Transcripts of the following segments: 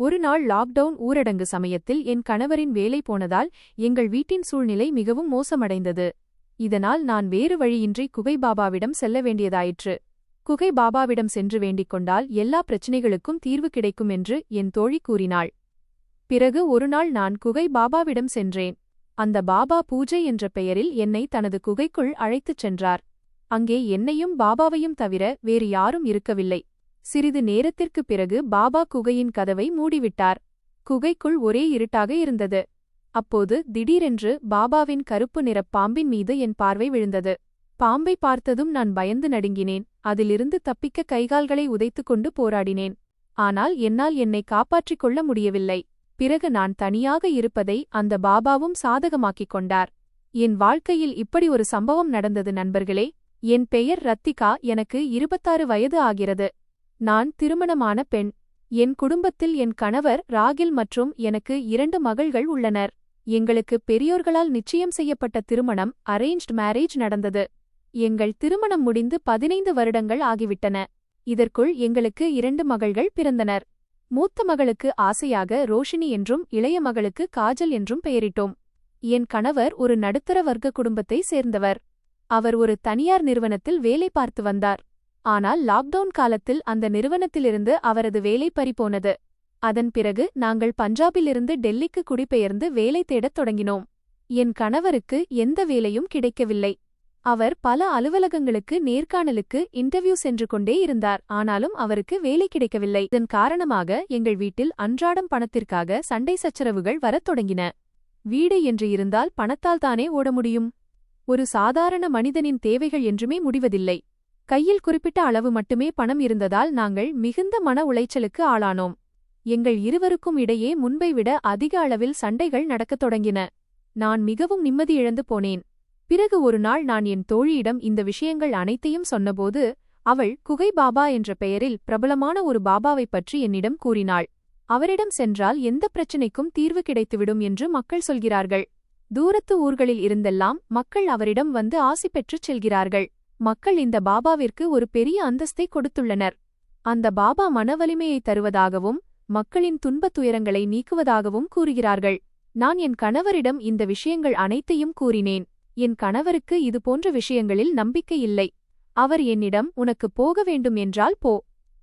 ஒரு நாள் லாக்டவுன் ஊரடங்கு சமயத்தில் என் கணவரின் வேலை போனதால் எங்கள் வீட்டின் சூழ்நிலை மிகவும் மோசமடைந்தது. இதனால் நான் வேறு வழியின்றி குகை பாபாவிடம் செல்ல வேண்டியதாயிற்று. குகை பாபாவிடம் சென்று வேண்டிக் கொண்டால் எல்லா பிரச்சினைகளுக்கும் தீர்வு கிடைக்கும் என்று என் தோழி கூறினாள். பிறகு ஒருநாள் நான் குகை பாபாவிடம் சென்றேன். அந்த பாபா பூஜை என்ற பெயரில் என்னை தனது குகைக்குள் அழைத்துச் சென்றார். அங்கே என்னையும் பாபாவையும் தவிர வேறு யாரும் இருக்கவில்லை. சிறிது நேரத்திற்குப் பிறகு பாபா குகையின் கதவை மூடிவிட்டார். குகைக்குள் ஒரே இருட்டாக இருந்தது. அப்போது திடீரென்று பாபாவின் கருப்பு நிறப் பாம்பின் மீது என் பார்வை விழுந்தது. பாம்பை பார்த்ததும் நான் பயந்து நடுங்கினேன். அதிலிருந்து தப்பிக்க கைகால்களை உதைத்துக் கொண்டு போராடினேன். ஆனால் என்னால் என்னை காப்பாற்றிக் கொள்ள முடியவில்லை. பிறகு நான் தனியாக இருப்பதை அந்த பாபாவும் சாதகமாக்கிக் கொண்டார். என் வாழ்க்கையில் இப்படி ஒரு சம்பவம் நடந்தது நண்பர்களே. என் பெயர் ரத்திகா. எனக்கு 26 வயது ஆகிறது. நான் திருமணமான பெண். என் குடும்பத்தில் என் கணவர் ராகில் மற்றும் எனக்கு 2 மகள்கள் உள்ளனர். எங்களுக்கு பெரியோர்களால் நிச்சயம் செய்யப்பட்ட திருமணம் அரேஞ்ச்ட் மேரேஜ் நடந்தது. எங்கள் திருமணம் முடிந்து 15 வருடங்கள் ஆகிவிட்டன. இதற்குள் எங்களுக்கு 2 மகள்கள் பிறந்தனர். மூத்த மகளுக்கு ஆசையாக ரோஷினி என்றும் இளைய மகளுக்கு காஜல் என்றும் பெயரிட்டோம். என் கணவர் ஒரு நடுத்தர வர்க்க குடும்பத்தை சேர்ந்தவர். அவர் ஒரு தனியார் நிறுவனத்தில் வேலை பார்த்து வந்தார். ஆனால் லாக்டவுன் காலத்தில் அந்த நிறுவனத்திலிருந்து அவரது வேலை பறிபோனது. அதன் பிறகு நாங்கள் பஞ்சாபிலிருந்து டெல்லிக்கு குடிபெயர்ந்து வேலை தேடத் தொடங்கினோம். என் கணவருக்கு எந்த வேலையும் கிடைக்கவில்லை. அவர் பல அலுவலகங்களுக்கு நேர்காணலுக்கு இன்டர்வியூ சென்று கொண்டே இருந்தார். ஆனாலும் அவருக்கு வேலை கிடைக்கவில்லை. இதன் காரணமாக எங்கள் வீட்டில் அன்றாடம் பணத்திற்காக சண்டை சச்சரவுகள் வரத் தொடங்கின. வீடு என்று இருந்தால் பணத்தால் தானே ஓட முடியும். ஒரு சாதாரண மனிதனின் தேவைகள் என்றுமே முடிவதில்லை. கையில் குறிப்பிட்ட அளவு மட்டுமே பணம் இருந்ததால் நாங்கள் மிகுந்த மன உளைச்சலுக்கு ஆளானோம். எங்கள் இருவருக்கும் இடையே முன்பை விட அதிக அளவில் சண்டைகள் நடக்கத் தொடங்கின. நான் மிகவும் நிம்மதி இழந்து போனேன். பிறகு ஒரு நாள் நான் என் தோழியிடம் இந்த விஷயங்கள் அனைத்தையும் சொன்னபோது அவள் குகை பாபா என்ற பெயரில் பிரபலமான ஒரு பாபாவைப் பற்றி என்னிடம் கூறினாள். அவரிடம் சென்றால் எந்த பிரச்சினைக்கும் தீர்வு கிடைத்துவிடும் என்று மக்கள் சொல்கிறார்கள். தூரத்து ஊர்களில் இருந்தெல்லாம் மக்கள் அவரிடம் வந்து ஆசி பெற்றுச் செல்கிறார்கள். மக்கள் இந்த பாபாவிற்கு ஒரு பெரிய அந்தஸ்தை கொடுத்துள்ளனர். அந்த பாபா மனவலிமையை தருவதாகவும் மக்களின் துன்பத் துயரங்களை நீக்குவதாகவும் கூறுகிறார்கள். நான் என் கணவரிடம் இந்த விஷயங்கள் அனைத்தையும் கூறினேன். என் கணவருக்கு இதுபோன்ற விஷயங்களில் நம்பிக்கை இல்லை. அவர் என்னிடம் உனக்கு போக வேண்டும் என்றால் போ.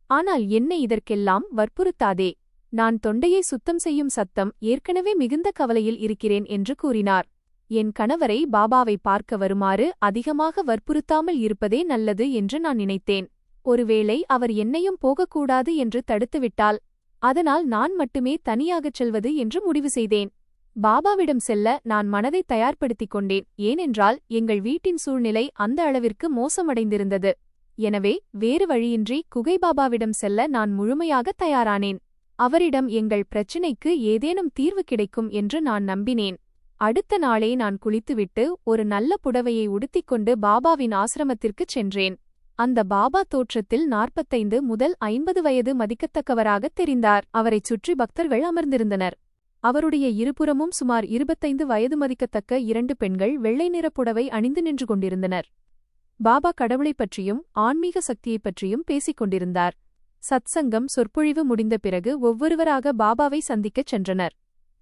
ஆனால் என்னை இதற்கெல்லாம் வற்புறுத்தாதே. நான் தொண்டையை சுத்தம் செய்யும் சத்தம் ஏற்கனவே மிகுந்த கவலையில் இருக்கிறேன் என்று கூறினார். என் கணவரை பாபாவை பார்க்க வருமாறு அதிகமாக வற்புறுத்தாமல் இருப்பதே நல்லது என்று நான் நினைத்தேன். ஒருவேளை அவர் என்னையும் போகக்கூடாது என்று தடுத்துவிட்டால் அதனால் நான் மட்டுமே தனியாகச் செல்வது என்று முடிவு செய்தேன். பாபாவிடம் செல்ல நான் மனதை தயார்படுத்திக் கொண்டேன். ஏனென்றால் எங்கள் வீட்டின் சூழ்நிலை அந்த அளவிற்கு மோசமடைந்திருந்தது. எனவே வேறு வழியின்றி குகை பாபாவிடம் செல்ல நான் முழுமையாக தயாரானேன். அவரிடம் எங்கள் பிரச்சினைக்கு ஏதேனும் தீர்வு கிடைக்கும் என்று நான் நம்பினேன். அடுத்த நாளே நான் குளித்துவிட்டு ஒரு நல்ல புடவையை உடுத்திக்கொண்டு பாபாவின் ஆசிரமத்திற்குச் சென்றேன். அந்த பாபா தோற்றத்தில் 45 முதல் 50 வயது மதிக்கத்தக்கவராகத் தெரிந்தார். அவரைச் சுற்றி பக்தர்கள் அமர்ந்திருந்தனர். அவருடைய இருபுறமும் சுமார் 25 வயது மதிக்கத்தக்க 2 பெண்கள் வெள்ளை நிற புடவை அணிந்து நின்று கொண்டிருந்தனர். பாபா கடவுளைப் பற்றியும் ஆன்மீக சக்தியைப் பற்றியும் பேசிக் கொண்டிருந்தார். சத்சங்கம் சொற்பொழிவு முடிந்த பிறகு ஒவ்வொருவராக பாபாவை சந்திக்கச் சென்றனர்.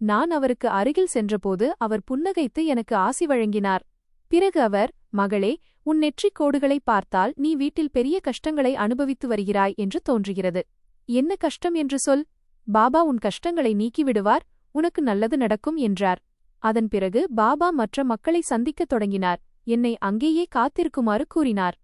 நான் அவருக்கு அருகில் சென்றபோது அவர் புன்னகைத்து எனக்கு ஆசி வழங்கினார். பிறகு அவர், மகளே, உன் நெற்றிக் கோடுகளை பார்த்தால் நீ வீட்டில் பெரிய கஷ்டங்களை அனுபவித்து வருகிறாய் என்று தோன்றுகிறது. என்ன கஷ்டம் என்று சொல். பாபா உன் கஷ்டங்களை நீக்கிவிடுவார். உனக்கு நல்லது நடக்கும் என்றார். அதன் பிறகு பாபா மற்ற மக்களை சந்திக்கத் தொடங்கினார். என்னை அங்கேயே காத்திருக்குமாறு கூறினார்.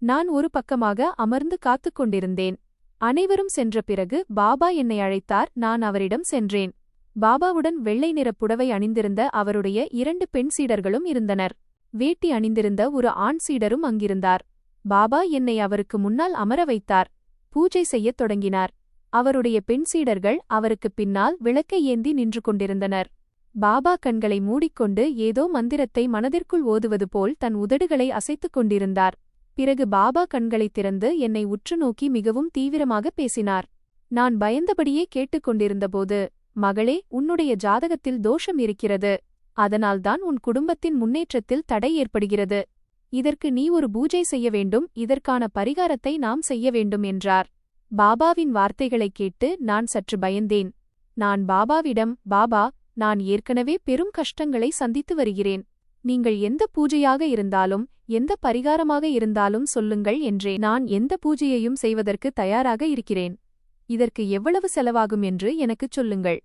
நான் ஒரு பக்கமாக அமர்ந்து காத்துக் கொண்டிருந்தேன். அனைவரும் சென்ற பிறகு பாபா என்னை அழைத்தார். நான் அவரிடம் சென்றேன். பாபாவுடன் வெள்ளை நிறப் புடவை அணிந்திருந்த அவருடைய 2 பெண் சீடர்களும் இருந்தனர். வேட்டி அணிந்திருந்த ஒரு ஆண் சீடரும் அங்கிருந்தார். பாபா என்னை அவருக்கு முன்னால் அமர வைத்தார். பூஜை செய்யத் தொடங்கினார். அவருடைய பெண் சீடர்கள் அவருக்கு பின்னால் விளக்கை ஏந்தி நின்று கொண்டிருந்தனர். பாபா கண்களை மூடிக்கொண்டு ஏதோ மந்திரத்தை மனதிற்குள் ஓதுவது போல் தன் உதடுகளை அசைத்துக் கொண்டிருந்தார். பிறகு பாபா கண்களைத் திறந்து என்னை உற்று நோக்கி மிகவும் தீவிரமாக பேசினார். நான் பயந்தபடியே கேட்டுக்கொண்டிருந்தபோது, மகளே, உன்னுடைய ஜாதகத்தில் தோஷம் இருக்கிறது. அதனால்தான் உன் குடும்பத்தின் முன்னேற்றத்தில் தடை ஏற்படுகிறது. இதற்கு நீ ஒரு பூஜை செய்ய வேண்டும். இதற்கான பரிகாரத்தை நாம் செய்ய வேண்டும் என்றார். பாபாவின் வார்த்தைகளைக் கேட்டு நான் சற்று பயந்தேன். நான் பாபாவிடம், பாபா, நான் ஏற்கனவே பெரும் கஷ்டங்களை சந்தித்து வருகிறேன். நீங்கள் எந்த பூஜையாக இருந்தாலும் எந்த பரிகாரமாக இருந்தாலும் சொல்லுங்கள் என்றேன். நான் எந்த பூஜையையும் செய்வதற்கு தயாராக இருக்கிறேன். இதற்கு எவ்வளவு செலவாகும் என்று எனக்குச் சொல்லுங்கள்.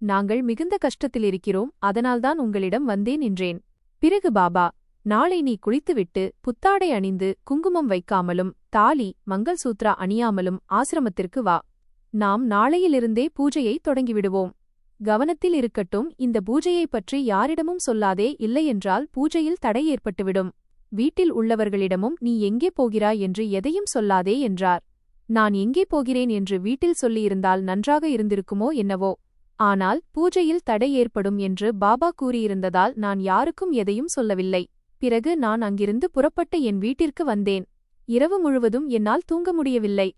நாங்கள் மிகுந்த கஷ்டத்தில் இருக்கிறோம், அதனால்தான் உங்களிடம் வந்தேன் என்றேன். பிறகு பாபா, நாளை நீ குளித்துவிட்டு புத்தாடை அணிந்து குங்குமம் வைக்காமலும் தாலி மங்கள்சூத்ரா அணியாமலும் ஆசிரமத்திற்கு வா. நாம் நாளையிலிருந்தே பூஜையை தொடங்கிவிடுவோம். கவனத்தில் இருக்கட்டும், இந்த பூஜையைப் பற்றி யாரிடமும் சொல்லாதே, இல்லையென்றால் பூஜையில் தடை ஏற்பட்டுவிடும். வீட்டில் உள்ளவர்களிடமும் நீ எங்கே போகிறாய் என்று எதையும் சொல்லாதே என்றார். நான் எங்கே போகிறேன் என்று வீட்டில் சொல்லியிருந்தால் நன்றாக இருந்திருக்குமோ என்னவோ. ஆனால் பூஜையில் தடை ஏற்படும் என்று பாபா கூறியிருந்ததால் நான் யாருக்கும் எதையும் சொல்லவில்லை. பிறகு நான் அங்கிருந்து புறப்பட்டு என் வீட்டிற்கு வந்தேன். இரவு முழுவதும் என்னால் தூங்க முடியவில்லை.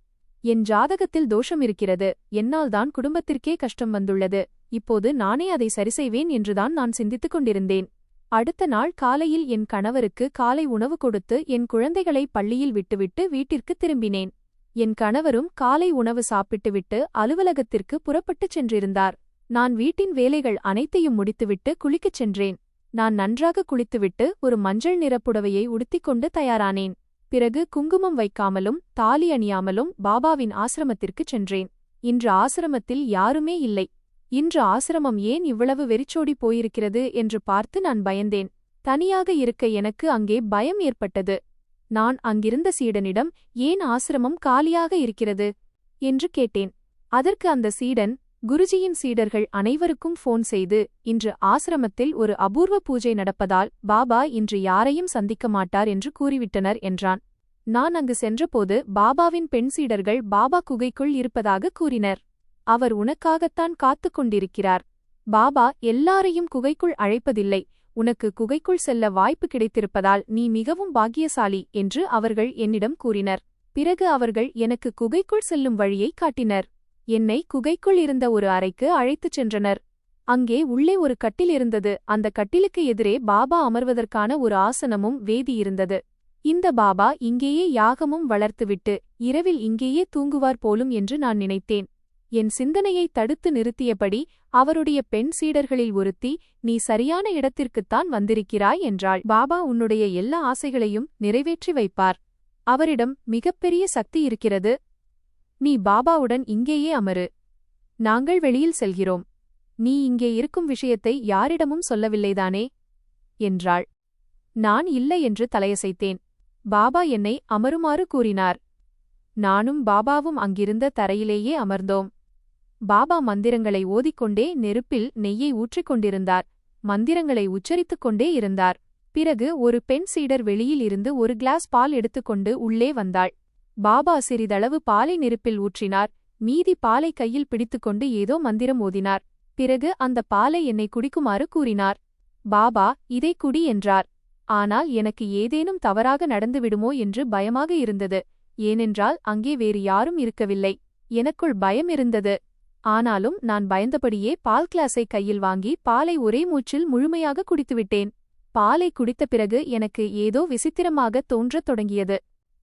என் ஜாதகத்தில் தோஷம் இருக்கிறது, என்னால்தான் குடும்பத்திற்கே கஷ்டம் வந்துள்ளது. இப்போது நானே அதை சரிசெய்வேன் என்றுதான் நான் சிந்தித்துக் கொண்டிருந்தேன். அடுத்த நாள் காலையில் என் கணவருக்கு காலை உணவு கொடுத்து என் குழந்தைகளை பள்ளியில் விட்டுவிட்டு வீட்டிற்கு திரும்பினேன். என் கணவரும் காலை உணவு சாப்பிட்டுவிட்டு அலுவலகத்திற்கு புறப்பட்டுச் சென்றிருந்தார். நான் வீட்டின் வேலைகள் அனைத்தையும் முடித்துவிட்டு குளிக்கச் சென்றேன். நான் நன்றாக குளித்துவிட்டு ஒரு மஞ்சள் நிறப் புடவையை உடுத்திக்கொண்டு தயாரானேன். பிறகு குங்குமம் வைக்காமலும் தாலி அணியாமலும் பாபாவின் ஆசிரமத்திற்குச் சென்றேன். இன்று ஆசிரமத்தில் யாருமே இல்லை. இன்று ஆசிரமம் ஏன் இவ்வளவு வெறிச்சோடி போயிருக்கிறது என்று பார்த்து நான் பயந்தேன். தனியாக இருக்க எனக்கு அங்கே பயம் ஏற்பட்டது. நான் அங்கிருந்த சீடனிடம், ஏன் ஆசிரமம் காலியாக இருக்கிறது என்று கேட்டேன். அதற்கு அந்த சீடன், குருஜியின் சீடர்கள் அனைவருக்கும் ஃபோன் செய்து, இன்று ஆசிரமத்தில் ஒரு அபூர்வ பூஜை நடப்பதால் பாபா இன்று யாரையும் சந்திக்க மாட்டார் என்று கூறிவிட்டனர் என்றான். நான் அங்கு சென்றபோது பாபாவின் பெண் சீடர்கள் பாபா குகைக்குள் இருப்பதாக கூறினர். அவர் உனக்காகத்தான் காத்துக் கொண்டிருக்கிறார். பாபா எல்லாரையும் குகைக்குள் அழைப்பதில்லை. உனக்கு குகைக்குள் செல்ல வாய்ப்பு கிடைத்திருப்பதால் நீ மிகவும் பாக்கியசாலி என்று அவர்கள் என்னிடம் கூறினர். பிறகு அவர்கள் எனக்கு குகைக்குள் செல்லும் வழியை காட்டினர். என்னை குகைக்குள் இருந்த ஒரு அறைக்கு அழைத்துச் சென்றனர். அங்கே உள்ளே ஒரு கட்டில் இருந்தது. அந்த கட்டிலுக்கு எதிரே பாபா அமர்வதற்கான ஒரு ஆசனமும் வேதி இருந்தது. இந்த பாபா இங்கேயே யாகமும் வளர்த்துவிட்டு இரவில் இங்கேயே தூங்குவார் போலும் என்று நான் நினைத்தேன். என் சிந்தனையை தடுத்து நிறுத்தியபடி அவருடைய பெண் சீடர்களில் ஒருத்தி, நீ சரியான இடத்திற்குத்தான் வந்திருக்கிறாய் என்றாள். பாபா உன்னுடைய எல்லா ஆசைகளையும் நிறைவேற்றி வைப்பார். அவரிடம் மிகப்பெரிய சக்தி இருக்கிறது. நீ பாபாவுடன் இங்கேயே அமரு. நாங்கள் வெளியில் செல்கிறோம். நீ இங்கே இருக்கும் விஷயத்தை யாரிடமும் சொல்லவில்லைதானே என்றாள். நான் இல்லை என்று தலையசைத்தேன். பாபா என்னை அமருமாறு கூறினார். நானும் பாபாவும் அங்கிருந்த தரையிலேயே அமர்ந்தோம். பாபா மந்திரங்களை ஓதிக்கொண்டே நெருப்பில் நெய்யை ஊற்றிக் கொண்டிருந்தார். மந்திரங்களை உச்சரித்துக் கொண்டே இருந்தார். பிறகு ஒரு பெண் சீடர் வெளியில் இருந்து ஒரு கிளாஸ் பால் எடுத்துக்கொண்டு உள்ளே வந்தாள். பாபா சிறிதளவு பாலை நெருப்பில் ஊற்றினார். மீதி பாலை கையில் பிடித்துக்கொண்டு ஏதோ மந்திரம் ஓதினார். பிறகு அந்த பாலை என்னை குடிக்குமாறு கூறினார். பாபா, இதை குடி என்றார். ஆனால் எனக்கு ஏதேனும் தவறாக நடந்துவிடுமோ என்று பயமாக இருந்தது. ஏனென்றால் அங்கே வேறு யாரும் இருக்கவில்லை. எனக்குள் பயம் இருந்தது. ஆனாலும் நான் பயந்தபடியே பால் கிளாஸை கையில் வாங்கி பாலை ஒரே மூச்சில் முழுமையாக குடித்துவிட்டேன். பாலை குடித்த பிறகு எனக்கு ஏதோ விசித்திரமாக தோன்றத் தொடங்கியது.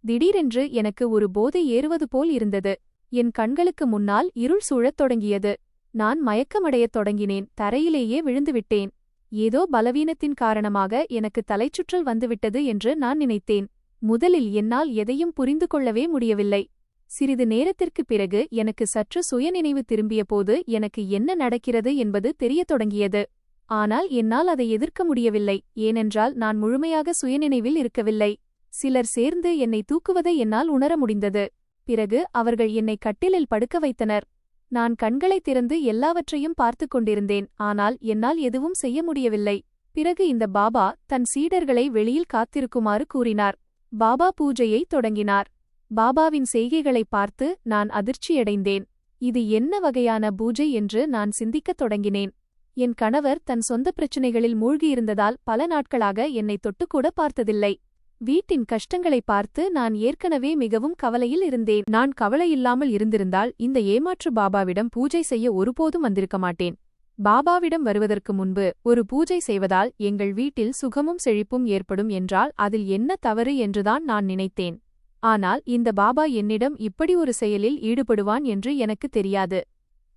திடீரென்று எனக்கு ஒரு போதை ஏறுவது போல் இருந்தது. என் கண்களுக்கு முன்னால் இருள் சூழத் தொடங்கியது. நான் மயக்கமடையத் தொடங்கினேன். தரையிலேயே விழுந்துவிட்டேன். ஏதோ பலவீனத்தின் காரணமாக எனக்கு தலைச்சுற்றல் வந்துவிட்டது என்று நான் நினைத்தேன். முதலில் என்னால் எதையும் புரிந்து கொள்ளவே முடியவில்லை. சிறிது நேரத்திற்குப் பிறகு எனக்கு சற்று சுயநினைவு திரும்பியபோது எனக்கு என்ன நடக்கிறது என்பது தெரியத் தொடங்கியது. ஆனால் என்னால் அதை எதிர்க்க முடியவில்லை. ஏனென்றால் நான் முழுமையாக சுயநினைவில் இருக்கவில்லை. சிலர் சேர்ந்து என்னை தூக்குவதை என்னால் உணர முடிந்தது. பிறகு அவர்கள் என்னை கட்டிலில் படுக்க வைத்தனர். நான் கண்களைத் திறந்து எல்லாவற்றையும் பார்த்துக் கொண்டிருந்தேன். ஆனால் என்னால் எதுவும் செய்ய முடியவில்லை. பிறகு இந்த பாபா தன் சீடர்களை வெளியில் காத்திருக்குமாறு கூறினார். பாபா பூஜையை தொடங்கினார். பாபாவின் செய்கைகளைப் பார்த்து நான் அதிர்ச்சியடைந்தேன். இது என்ன வகையான பூஜை என்று நான் சிந்திக்கத் தொடங்கினேன். என் கணவர் தன் சொந்த பிரச்சினைகளில் மூழ்கியிருந்ததால் பல நாட்களாக என்னை தொட்டுக்கூட பார்த்ததில்லை. வீட்டின் கஷ்டங்களைப் பார்த்து நான் ஏற்கனவே மிகவும் கவலையில் இருந்தேன். நான் கவலையில்லாமல் இருந்திருந்தால் இந்த ஏமாற்று பாபாவிடம் பூஜை செய்ய ஒருபோதும் வந்திருக்க மாட்டேன். பாபாவிடம் வருவதற்கு முன்பு ஒரு பூஜை செய்வதால் எங்கள் வீட்டில் சுகமும் செழிப்பும் ஏற்படும் என்றால் அதில் என்ன தவறு என்றுதான் நான் நினைத்தேன். ஆனால் இந்த பாபா என்னிடம் இப்படி ஒரு செயலில் ஈடுபடுவான் என்று எனக்கு தெரியாது.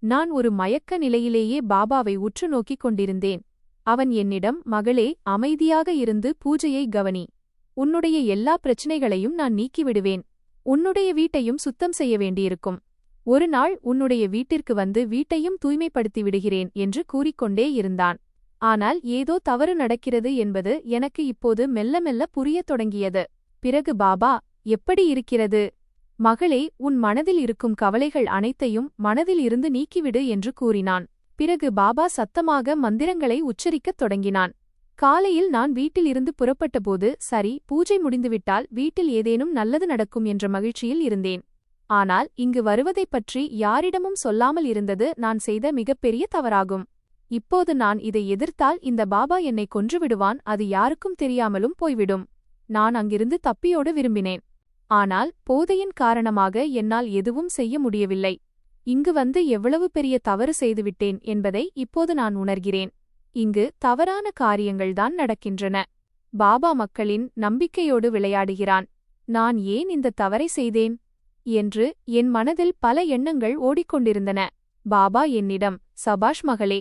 நான் ஒரு மயக்க நிலையிலேயே பாபாவை உற்று நோக்கிக் கொண்டிருந்தேன். அவன் என்னிடம், மகளே, அமைதியாக இருந்து பூஜையை கவனி. உன்னுடைய எல்லா பிரச்சினைகளையும் நான் நீக்கிவிடுவேன். உன்னுடைய வீட்டையும் சுத்தம் செய்ய வேண்டியிருக்கும். ஒரு நாள் உன்னுடைய வீட்டிற்கு வந்து வீட்டையும் தூய்மைப்படுத்தி விடுகிறேன் என்று கூறிக்கொண்டே இருந்தான். ஆனால் ஏதோ தவறு நடக்கிறது என்பது எனக்கு இப்போது மெல்ல மெல்ல புரியத் தொடங்கியது. பிறகு பாபா, எப்படி இருக்கிறது மகளே, உன் மனதில் இருக்கும் கவலைகள் அனைத்தையும் மனதில் இருந்து நீக்கிவிடு என்று கூறினான். பிறகு பாபா சத்தமாக மந்திரங்களை உச்சரிக்கத் தொடங்கினான். காலையில் நான் வீட்டில் இருந்து புறப்பட்டபோது, சரி, பூஜை முடிந்துவிட்டால் வீட்டில் ஏதேனும் நல்லது நடக்கும் என்ற மகிழ்ச்சியில் இருந்தேன். ஆனால் இங்கு வருவதைப் பற்றி யாரிடமும் சொல்லாமல் இருந்தது நான் செய்த மிகப்பெரிய தவறாகும். இப்போது நான் இதை எதிர்த்தால் இந்த பாபா என்னை கொன்றுவிடுவான். அது யாருக்கும் தெரியாமலும் போய்விடும். நான் அங்கிருந்து தப்பியோடு விரும்பினேன். ஆனால் போதையின் காரணமாக என்னால் எதுவும் செய்ய முடியவில்லை. இங்கு வந்து எவ்வளவு பெரிய தவறு செய்துவிட்டேன் என்பதை இப்போது நான் உணர்கிறேன். இங்கு தவறான காரியங்கள்தான் நடக்கின்றன. பாபா மக்களின் நம்பிக்கையோடு விளையாடுகிறான். நான் ஏன் இந்த தவறை செய்தேன் என்று என் மனதில் பல எண்ணங்கள் ஓடிக்கொண்டிருந்தன. பாபா என்னிடம், சபாஷ் மகளே,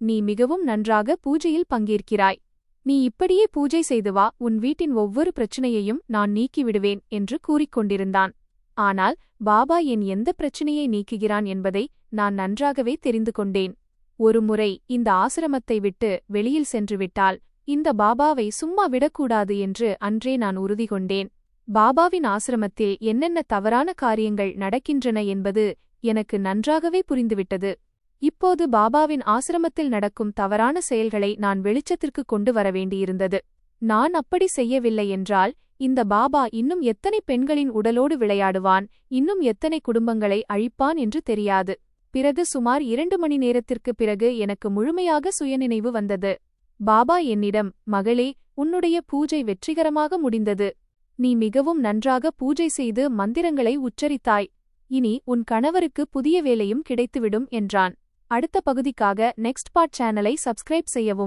நீ மிகவும் நன்றாக பூஜையில் பங்கேற்கிறாய். நீ இப்படியே பூஜை செய்து வா, உன் வீட்டின் ஒவ்வொரு பிரச்சனையையும் நான் நீக்கிவிடுவேன் என்று கூறிக்கொண்டிருந்தான். ஆனால் பாபா என் எந்த பிரச்சனையை நீக்குகிறான் என்பதை நான் நன்றாகவே தெரிந்து கொண்டேன். ஒருமுறை இந்த ஆசிரமத்தை விட்டு வெளியில் சென்றுவிட்டால் இந்த பாபாவை சும்மா விடக்கூடாது என்று அன்றே நான் உறுதி கொண்டேன். பாபாவின் ஆசிரமத்தில் என்னென்ன தவறான காரியங்கள் நடக்கின்றன என்பது எனக்கு நன்றாகவே புரிந்துவிட்டது. இப்போது பாபாவின் ஆசிரமத்தில் நடக்கும் தவறான செயல்களை நான் வெளிச்சத்திற்கு கொண்டு வர வேண்டியிருந்தது. நான் அப்படி செய்யவில்லை என்றால் இந்த பாபா இன்னும் எத்தனை பெண்களின் உடலோடு விளையாடுவான், இன்னும் எத்தனை குடும்பங்களை அழிப்பான் என்று தெரியாது. பிறகு சுமார் 2 மணி நேரத்திற்குப் பிறகு எனக்கு முழுமையாக சுயநினைவு வந்தது. பாபா என்னிடம், மகளே, உன்னுடைய பூஜை வெற்றிகரமாக முடிந்தது. நீ மிகவும் நன்றாக பூஜை செய்து மந்திரங்களை உச்சரித்தாய். இனி உன் கணவருக்கு புதிய வேலையும் கிடைத்துவிடும் என்றான். அடுத்த பகுதிக்காக நெக்ஸ்ட் பார்ட் சேனலை சப்ஸ்கிரைப் செய்யவும்.